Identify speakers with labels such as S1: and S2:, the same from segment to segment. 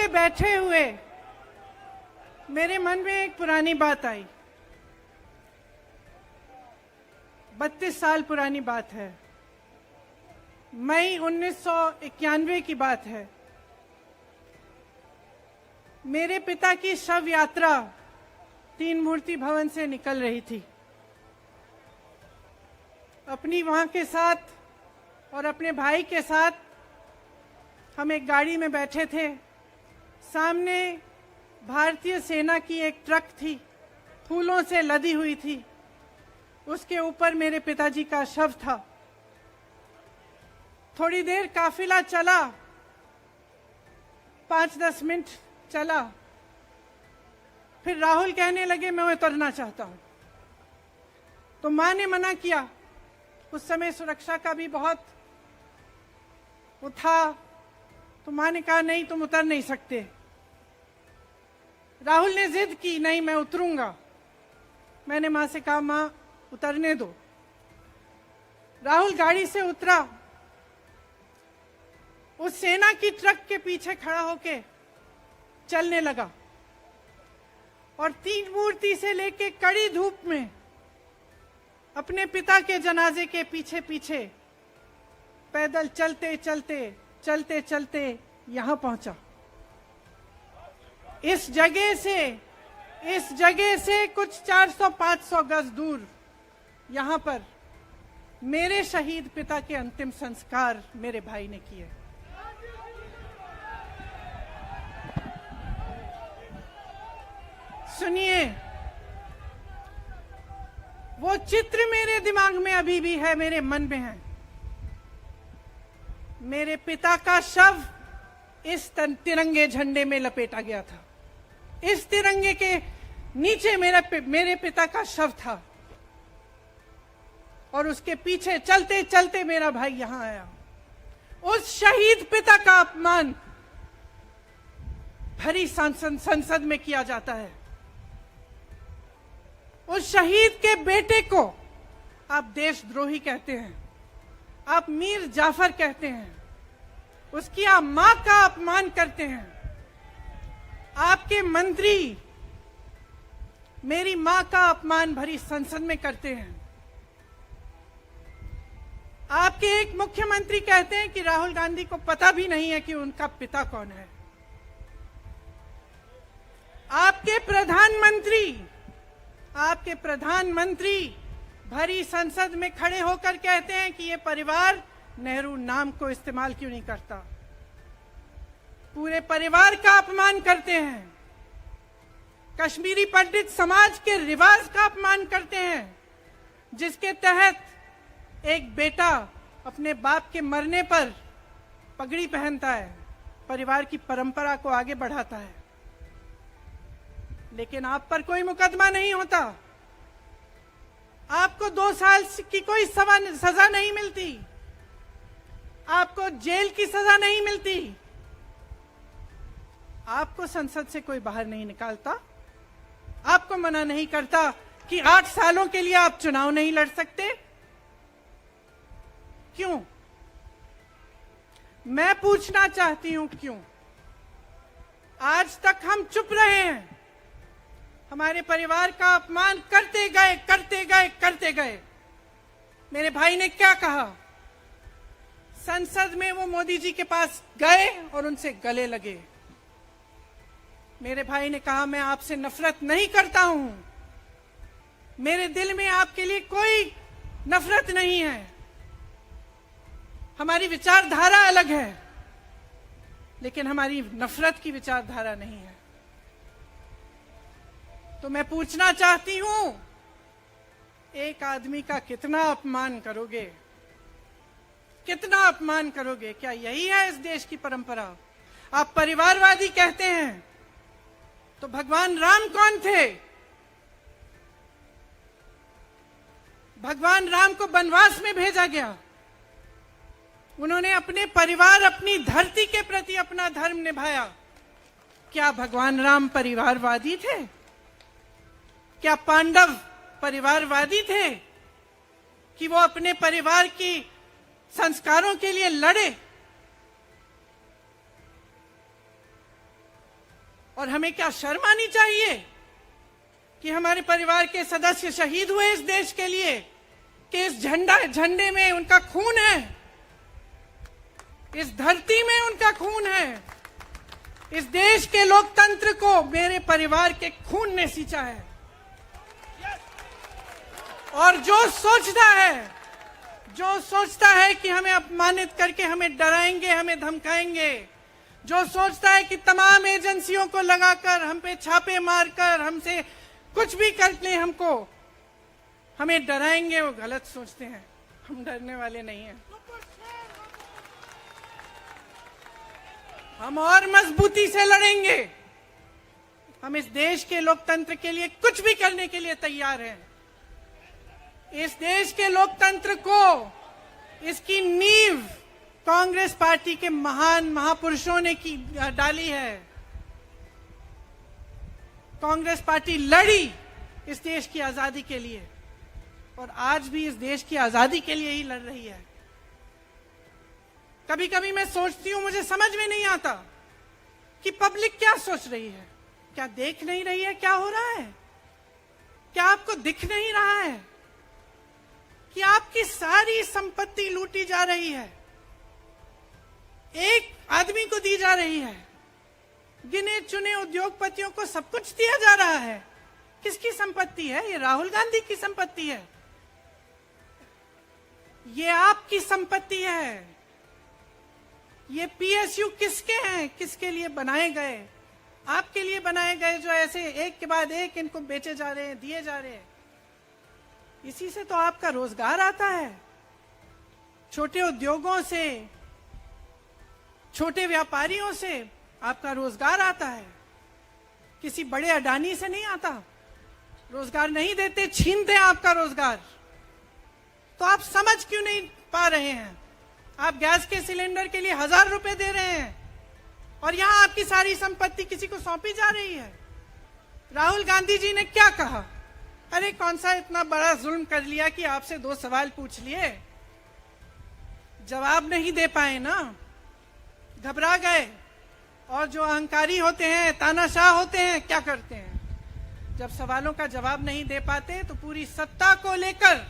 S1: पे बैठे हुए मेरे मन में एक पुरानी बात आई। 32 साल पुरानी बात है। मई 1991 की बात है। मेरे पिता की शव यात्रा तीन मूर्ति भवन से निकल रही थी। अपनी मां के साथ और अपने भाई के साथ हम एक गाड़ी में बैठे थे। सामने भारतीय सेना की एक ट्रक थी, फूलों से लदी हुई थी। उसके ऊपर मेरे पिताजी का शव था। थोड़ी देर काफिला चला, 5-10 मिनट चला। फिर राहुल कहने लगे मैं उतरना चाहता हूं। तो मां ने मना किया। उस समय सुरक्षा का भी बहुत वो था, तो मां ने कहा नहीं, तुम उतर नहीं सकते। राहुल ने जिद की, नहीं मैं उतरूंगा। मैंने मां से कहा मां उतरने दो। राहुल गाड़ी से उतरा। उस सेना की ट्रक के पीछे खड़ा होके चलने लगा और तीन मूर्ति से लेके कड़ी धूप में अपने पिता के जनाजे के पीछे पीछे पैदल चलते चलते चलते चलते यहां पहुंचा। इस जगह से कुछ 400-500 गज दूर यहां पर मेरे शहीद पिता के अंतिम संस्कार मेरे भाई ने किए। सुनिए, वो चित्र मेरे दिमाग में अभी भी है, मेरे मन में है। मेरे पिता का शव इस तिरंगे झंडे में लपेटा गया था। इस तिरंगे के नीचे मेरे पिता का शव था और उसके पीछे चलते चलते मेरा भाई यहां आया। उस शहीद पिता का अपमान भरी संसद में किया जाता है। उस शहीद के बेटे को आप देशद्रोही कहते हैं, आप मीर जाफर कहते हैं, उसकी आप मां का अपमान करते हैं। आपके मंत्री मेरी मां का अपमान भरी संसद में करते हैं। आपके एक मुख्यमंत्री कहते हैं कि राहुल गांधी को पता भी नहीं है कि उनका पिता कौन है। आपके प्रधानमंत्री भरी संसद में खड़े होकर कहते हैं कि ये परिवार नेहरू नाम को इस्तेमाल क्यों नहीं करता। पूरे परिवार का अपमान करते हैं। कश्मीरी पंडित समाज के रिवाज का अपमान करते हैं, जिसके तहत एक बेटा अपने बाप के मरने पर पगड़ी पहनता है, परिवार की परंपरा को आगे बढ़ाता है। लेकिन आप पर कोई मुकदमा नहीं होता। आपको 2 साल की कोई सजा नहीं मिलती। आपको जेल की सजा नहीं मिलती। आपको संसद से कोई बाहर नहीं निकालता। आपको मना नहीं करता कि 8 सालों के लिए आप चुनाव नहीं लड़ सकते। क्यों? मैं पूछना चाहती हूं क्यों? आज तक हम चुप रहे हैं। हमारे परिवार का अपमान करते गए। मेरे भाई ने क्या कहा? संसद में वो मोदी जी के पास गए और उनसे गले लगे। मेरे भाई ने कहा मैं आपसे नफरत नहीं करता हूं, मेरे दिल में आपके लिए कोई नफरत नहीं है, हमारी विचारधारा अलग है, लेकिन हमारी नफरत की विचारधारा नहीं है। तो मैं पूछना चाहती हूं, एक आदमी का कितना अपमान करोगे? कितना अपमान करोगे? क्या यही है इस देश की परंपरा? आप परिवारवादी कहते हैं, तो भगवान राम कौन थे? भगवान राम को वनवास में भेजा गया। उन्होंने अपने परिवार, अपनी धरती के प्रति अपना धर्म निभाया। क्या भगवान राम परिवारवादी थे? क्या पांडव परिवारवादी थे कि वो अपने परिवार की संस्कारों के लिए लड़े? और हमें क्या शर्म आनी चाहिए कि हमारे परिवार के सदस्य शहीद हुए इस देश के लिए, कि इस झंडे में उनका खून है, इस धरती में उनका खून है, इस देश के लोकतंत्र को मेरे परिवार के खून ने सींचा है। और जो सोचता है कि हमें अपमानित करके हमें डराएंगे, हमें धमकाएंगे, जो सोचता है कि तमाम एजेंसियों को लगाकर हम पे छापे मारकर हमसे कुछ भी कर ले, हमको हमें डराएंगे, वो गलत सोचते हैं। हम डरने वाले नहीं हैं। हम और मजबूती से लड़ेंगे। हम इस देश के लोकतंत्र के लिए कुछ भी करने के लिए तैयार हैं। इस देश के लोकतंत्र को, इसकी नींव कांग्रेस पार्टी के महान महापुरुषों ने डाली है। कांग्रेस पार्टी लड़ी इस देश की आजादी के लिए और आज भी इस देश की आजादी के लिए ही लड़ रही है। कभी कभी मैं सोचती हूं, मुझे समझ में नहीं आता कि पब्लिक क्या सोच रही है। क्या देख नहीं रही है क्या हो रहा है? क्या आपको दिख नहीं रहा है कि आपकी सारी संपत्ति लूटी जा रही है, एक आदमी को दी जा रही है, गिने चुने उद्योगपतियों को सब कुछ दिया जा रहा है? किसकी संपत्ति है? ये राहुल गांधी की संपत्ति है, ये आपकी संपत्ति है। ये पीएसयू किसके हैं? किसके लिए बनाए गए? आपके लिए बनाए गए, जो ऐसे एक के बाद एक इनको बेचे जा रहे हैं, दिए जा रहे हैं। इसी से तो आपका रोजगार आता है। छोटे उद्योगों से, छोटे व्यापारियों से आपका रोजगार आता है। किसी बड़े अडानी से नहीं आता। रोजगार नहीं देते, छीनते हैं आपका रोजगार। तो आप समझ क्यों नहीं पा रहे हैं? आप गैस के सिलेंडर के लिए 1000 रुपए दे रहे हैं और यहां आपकी सारी संपत्ति किसी को सौंपी जा रही है। राहुल गांधी जी ने क्या कहा? अरे कौन सा इतना बड़ा जुल्म कर लिया कि आपसे 2 सवाल पूछ लिए, जवाब नहीं दे पाए ना, घबरा गए। और जो अहंकारी होते हैं, तानाशाह होते हैं, क्या करते हैं? जब सवालों का जवाब नहीं दे पाते तो पूरी सत्ता को लेकर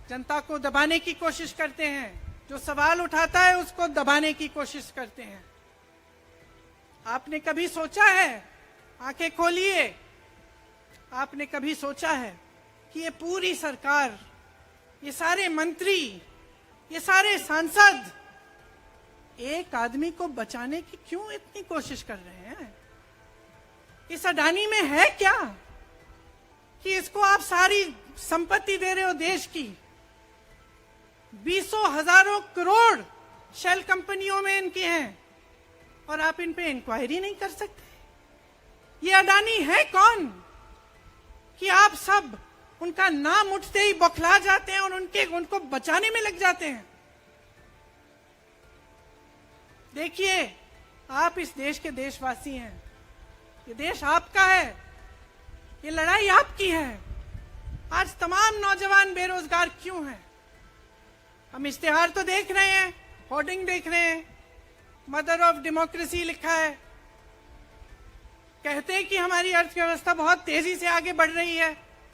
S1: जनता को दबाने की कोशिश करते हैं। जो सवाल उठाता है उसको दबाने की कोशिश करते हैं। आपने कभी सोचा है, आंखें खोलिए, आपने कभी सोचा है कि ये पूरी सरकार, ये सारे मंत्री, ये सारे सांसद एक आदमी को बचाने की क्यों इतनी कोशिश कर रहे हैं? इस अडानी में है क्या कि इसको आप सारी संपत्ति दे रहे हो देश की? 20 हजारों करोड़ शेल कंपनियों में इनके हैं और आप इन पे इंक्वायरी नहीं कर सकते। ये अडानी है कौन कि आप सब उनका नाम उठते ही बौखला जाते हैं और उनको बचाने में लग जाते हैं? देखिए, आप इस देश के देशवासी हैं, ये देश आपका है, ये लड़ाई आपकी है। आज तमाम नौजवान बेरोजगार क्यों हैं? हम इश्तिहार तो देख रहे हैं, होर्डिंग देख रहे हैं, मदर ऑफ डेमोक्रेसी लिखा है, कहते हैं कि हमारी अर्थव्यवस्था बहुत तेजी से आगे बढ़ रही है,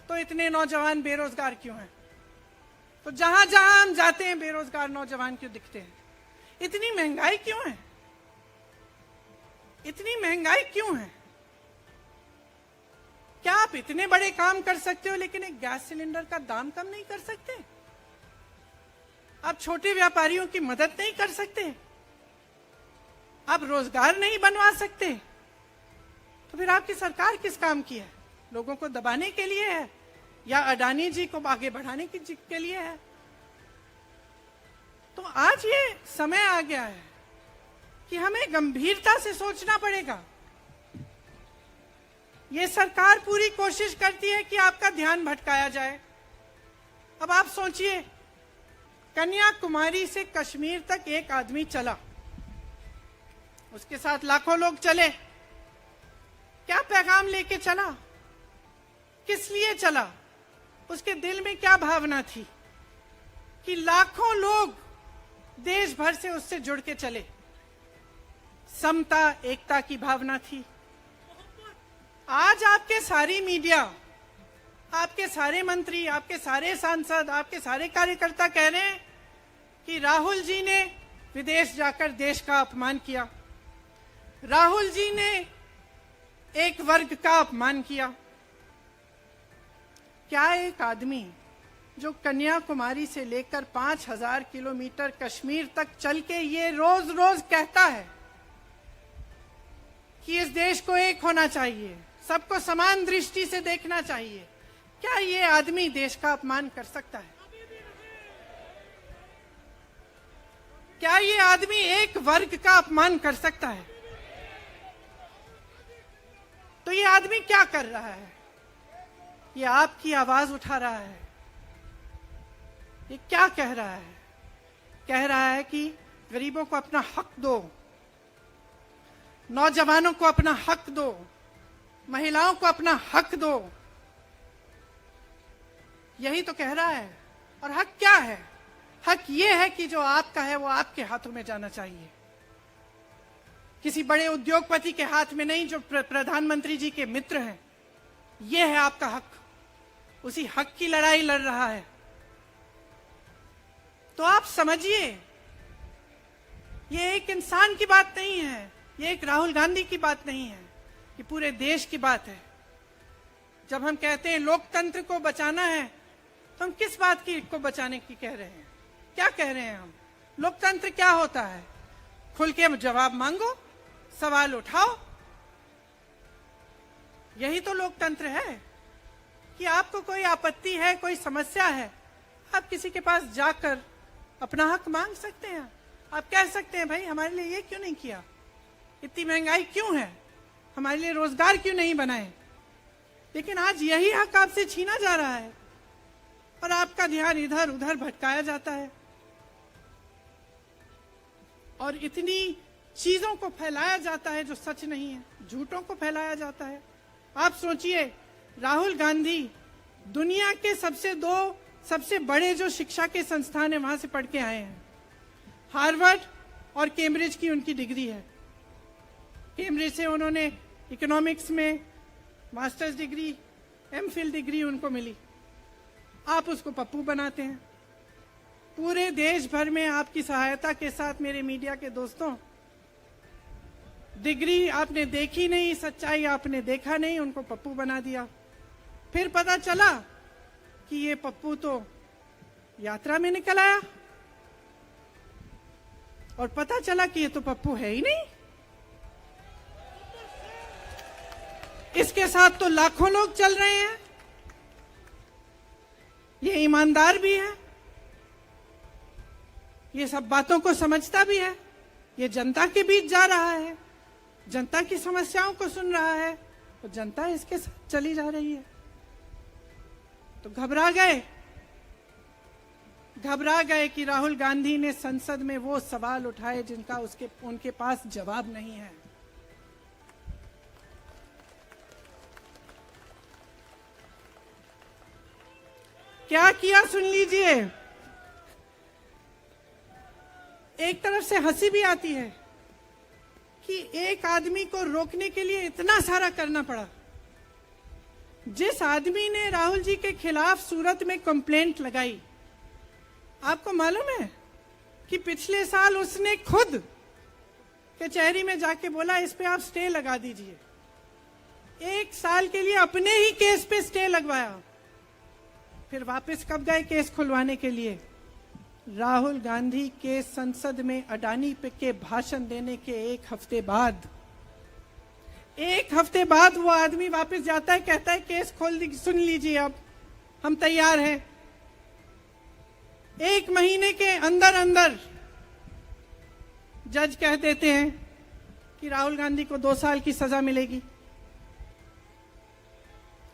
S1: तो इतने नौजवान बेरोजगार क्यों हैं? तो जहां जहां हम जाते हैं बेरोजगार नौजवान क्यों दिखते हैं? इतनी महंगाई क्यों है? इतनी महंगाई क्यों है? क्या आप इतने बड़े काम कर सकते हो लेकिन एक गैस सिलेंडर का दाम कम नहीं कर सकते? आप छोटे व्यापारियों की मदद नहीं कर सकते? आप रोजगार नहीं बनवा सकते? तो फिर आपकी सरकार किस काम की है? लोगों को दबाने के लिए है या अडानी जी को आगे बढ़ाने के लिए है? तो आज ये समय आ गया है कि हमें गंभीरता से सोचना पड़ेगा। ये सरकार पूरी कोशिश करती है कि आपका ध्यान भटकाया जाए। अब आप सोचिए, कन्याकुमारी से कश्मीर तक एक आदमी चला, उसके साथ लाखों लोग चले। क्या पैगाम लेके चला? किस लिए चला? उसके दिल में क्या भावना थी कि लाखों लोग देश भर से उससे जुड़ के चले? समता, एकता की भावना थी। आज आपके सारी मीडिया, आपके सारे मंत्री, आपके सारे सांसद, आपके सारे कार्यकर्ता कह रहे हैं कि राहुल जी ने विदेश जाकर देश का अपमान किया, राहुल जी ने एक वर्ग का अपमान किया। क्या एक आदमी जो कन्याकुमारी से लेकर 5000 किलोमीटर कश्मीर तक चल के ये रोज रोज कहता है कि इस देश को एक होना चाहिए, सबको समान दृष्टि से देखना चाहिए, क्या ये आदमी देश का अपमान कर सकता है? क्या ये आदमी एक वर्ग का अपमान कर सकता है? तो ये आदमी क्या कर रहा है? ये आपकी आवाज उठा रहा है। ये क्या कह रहा है? कह रहा है कि गरीबों को अपना हक दो, नौजवानों को अपना हक दो, महिलाओं को अपना हक दो। यही तो कह रहा है। और हक क्या है? हक ये है कि जो आपका है वो आपके हाथों में जाना चाहिए, किसी बड़े उद्योगपति के हाथ में नहीं, जो प्रधानमंत्री जी के मित्र हैं। ये है आपका हक। उसी हक की लड़ाई लड़ रहा है। तो आप समझिए, ये एक इंसान की बात नहीं है, ये एक राहुल गांधी की बात नहीं है, ये पूरे देश की बात है। जब हम कहते हैं लोकतंत्र को बचाना है, तो हम किस बात को बचाने की कह रहे हैं? क्या कह रहे हैं हम? लोकतंत्र क्या होता है? खुल के जवाब मांगो, सवाल उठाओ। यही तो लोकतंत्र है कि आपको कोई आपत्ति है, कोई समस्या है, आप किसी के पास जाकर अपना हक मांग सकते हैं। आप कह सकते हैं भाई हमारे लिए ये क्यों नहीं किया, इतनी महंगाई क्यों है, हमारे लिए रोजगार क्यों नहीं बनाए। लेकिन आज यही हक आपसे छीना जा रहा है और आपका ध्यान इधर उधर भटकाया जाता है और इतनी चीजों को फैलाया जाता है जो सच नहीं है, झूठों को फैलाया जाता है। आप सोचिए, राहुल गांधी दुनिया के सबसे बड़े जो शिक्षा के संस्थान है वहां से पढ़ के आए हैं। हार्वर्ड और कैम्ब्रिज की उनकी डिग्री है। कैम्ब्रिज से उन्होंने इकोनॉमिक्स में मास्टर्स डिग्री, एमफिल डिग्री उनको मिली। आप उसको पप्पू बनाते हैं। पूरे देश भर में आपकी सहायता के साथ मेरे मीडिया के दोस्तों, डिग्री आपने देखी नहीं, सच्चाई आपने देखा नहीं, उनको पप्पू बना दिया। फिर पता चला कि ये पप्पू तो यात्रा में निकल आया और पता चला कि ये तो पप्पू है ही नहीं। इसके साथ तो लाखों लोग चल रहे हैं। ये ईमानदार भी है, ये सब बातों को समझता भी है, ये जनता के बीच जा रहा है, जनता की समस्याओं को सुन रहा है, तो जनता इसके साथ चली जा रही है। तो घबरा गए कि राहुल गांधी ने संसद में वो सवाल उठाए जिनका उनके पास जवाब नहीं है। क्या किया सुन लीजिए। एक तरफ से हंसी भी आती है कि एक आदमी को रोकने के लिए इतना सारा करना पड़ा। जिस आदमी ने राहुल जी के खिलाफ सूरत में कंप्लेंट लगाई, आपको मालूम है कि पिछले साल उसने खुद कचहरी में जाके बोला इस पे आप स्टे लगा दीजिए। 1 साल के लिए अपने ही केस पे स्टे लगवाया। फिर वापस कब गए केस खुलवाने के लिए? राहुल गांधी के संसद में अडानी पे के भाषण देने के 1 हफ्ते बाद। 1 हफ्ते बाद वो आदमी वापस जाता है, कहता है केस खोल दी, सुन लीजिए अब हम तैयार हैं। 1 महीने के अंदर अंदर जज कह देते हैं कि राहुल गांधी को 2 साल की सजा मिलेगी।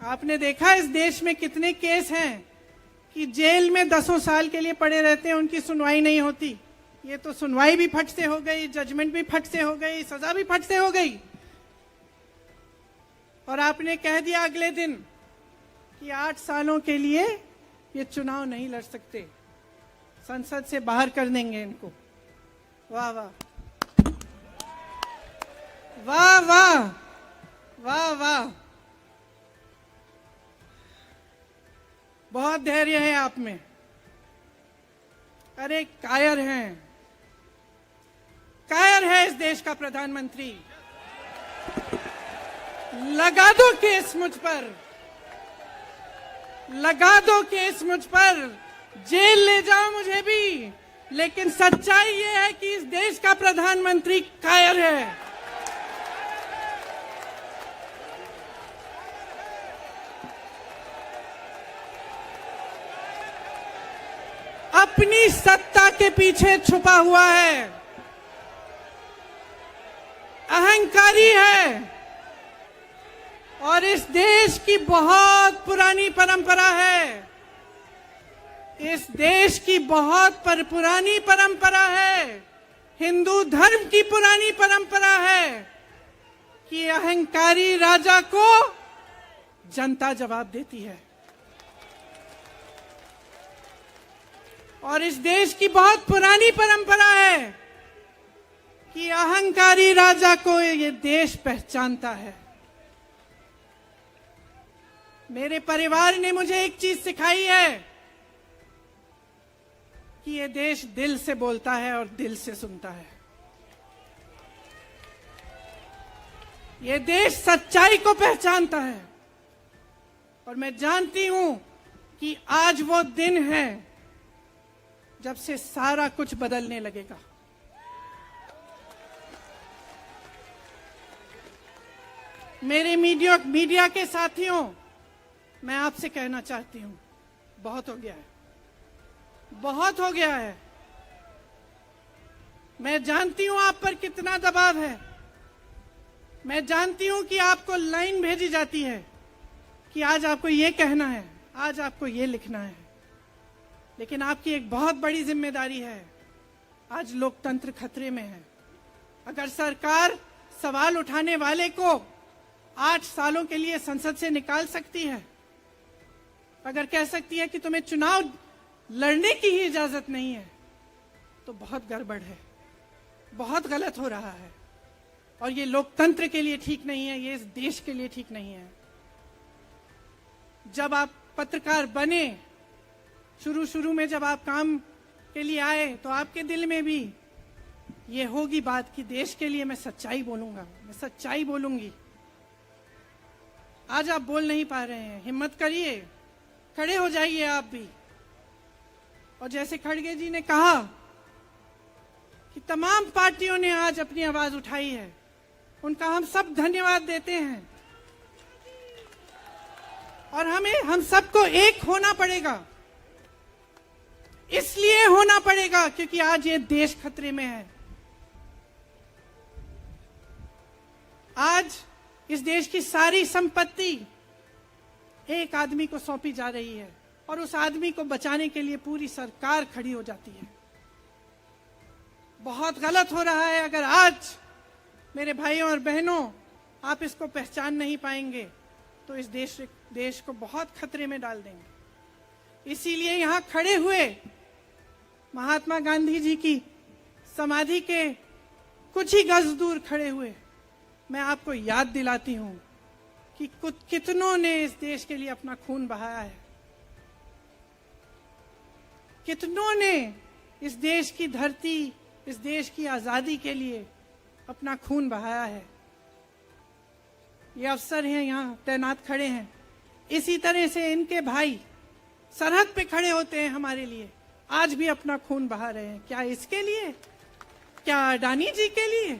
S1: आपने देखा इस देश में कितने केस हैं कि जेल में 10 साल के लिए पड़े रहते हैं, उनकी सुनवाई नहीं होती। ये तो सुनवाई भी फट से हो गई, जजमेंट भी फट से हो गई, सजा भी फट से हो गई। और आपने कह दिया अगले दिन कि 8 सालों के लिए ये चुनाव नहीं लड़ सकते, संसद से बाहर कर देंगे इनको। वाह वाह। वाह वाह वाह वाह, बहुत धैर्य है आप में। अरे कायर हैं, कायर है इस देश का प्रधानमंत्री। लगा दो केस मुझ पर, लगा दो केस मुझ पर, जेल ले जाओ मुझे भी, लेकिन सच्चाई ये है कि इस देश का प्रधानमंत्री कायर है। अपनी सत्ता के पीछे छुपा हुआ है, अहंकारी है, और इस देश की बहुत पुरानी परंपरा है, इस देश की बहुत पुरानी परंपरा है, हिंदू धर्म की पुरानी परंपरा है कि अहंकारी राजा को जनता जवाब देती है। और इस देश की बहुत पुरानी परंपरा है कि अहंकारी राजा को ये देश पहचानता है। मेरे परिवार ने मुझे एक चीज सिखाई है कि ये देश दिल से बोलता है और दिल से सुनता है। ये देश सच्चाई को पहचानता है, और मैं जानती हूं कि आज वो दिन है जब से सारा कुछ बदलने लगेगा। मेरे मीडिया के साथियों, मैं आपसे कहना चाहती हूं, बहुत हो गया है, बहुत हो गया है। मैं जानती हूं आप पर कितना दबाव है, मैं जानती हूं कि आपको लाइन भेजी जाती है कि आज आपको ये कहना है, आज आपको ये लिखना है, लेकिन आपकी एक बहुत बड़ी जिम्मेदारी है। आज लोकतंत्र खतरे में है। अगर सरकार सवाल उठाने वाले को 8 सालों के लिए संसद से निकाल सकती है, अगर कह सकती है कि तुम्हें चुनाव लड़ने की ही इजाजत नहीं है, तो बहुत गड़बड़ है, बहुत गलत हो रहा है, और ये लोकतंत्र के लिए ठीक नहीं है, ये इस देश के लिए ठीक नहीं है। जब आप पत्रकार बने, शुरू में जब आप काम के लिए आए, तो आपके दिल में भी ये होगी बात कि देश के लिए मैं सच्चाई बोलूंगा, मैं सच्चाई बोलूंगी। आज आप बोल नहीं पा रहे हैं, हिम्मत करिए, खड़े हो जाइए आप भी। और जैसे खड़गे जी ने कहा कि तमाम पार्टियों ने आज अपनी आवाज उठाई है, उनका हम सब धन्यवाद देते हैं। और हम सबको एक होना पड़ेगा, इसलिए होना पड़ेगा क्योंकि आज ये देश खतरे में है। आज इस देश की सारी संपत्ति एक आदमी को सौंपी जा रही है, और उस आदमी को बचाने के लिए पूरी सरकार खड़ी हो जाती है। बहुत गलत हो रहा है। अगर आज मेरे भाइयों और बहनों आप इसको पहचान नहीं पाएंगे, तो इस देश को बहुत खतरे में डाल देंगे। इसीलिए यहां खड़े हुए महात्मा गांधी जी की समाधि के कुछ ही गज दूर खड़े हुए मैं आपको याद दिलाती हूं कि कितनों ने इस देश के लिए अपना खून बहाया है, कितनों ने इस देश की धरती, इस देश की आजादी के लिए अपना खून बहाया है। ये अफसर हैं यहाँ तैनात खड़े हैं, इसी तरह से इनके भाई सरहद पे खड़े होते हैं हमारे लिए, आज भी अपना खून बहा रहे हैं। क्या इसके लिए? क्या अडानी जी के लिए?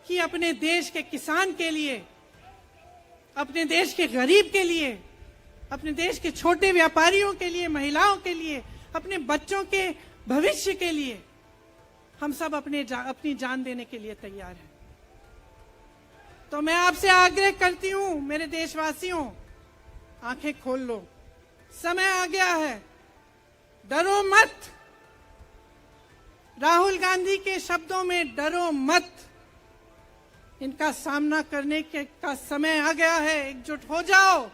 S1: कि अपने देश के किसान के लिए, अपने देश के गरीब के लिए, अपने देश के छोटे व्यापारियों के लिए, महिलाओं के लिए, अपने बच्चों के भविष्य के लिए हम सब अपनी जान देने के लिए तैयार हैं। तो मैं आपसे आग्रह करती हूं, मेरे देशवासियों, आंखें खोल लो, समय आ गया है, डरो मत। राहुल गांधी के शब्दों में डरो मत, इनका सामना करने का समय आ गया है। एकजुट हो जाओ,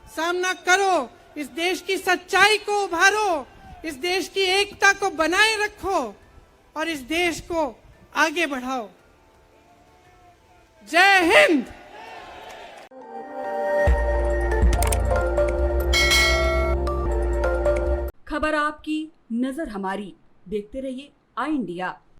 S1: सामना करो, इस देश की सच्चाई को उभारो, इस देश की एकता को बनाए रखो और इस देश को आगे बढ़ाओ। जय हिंद।
S2: खबर आपकी, नजर हमारी। देखते रहिए आई इंडिया।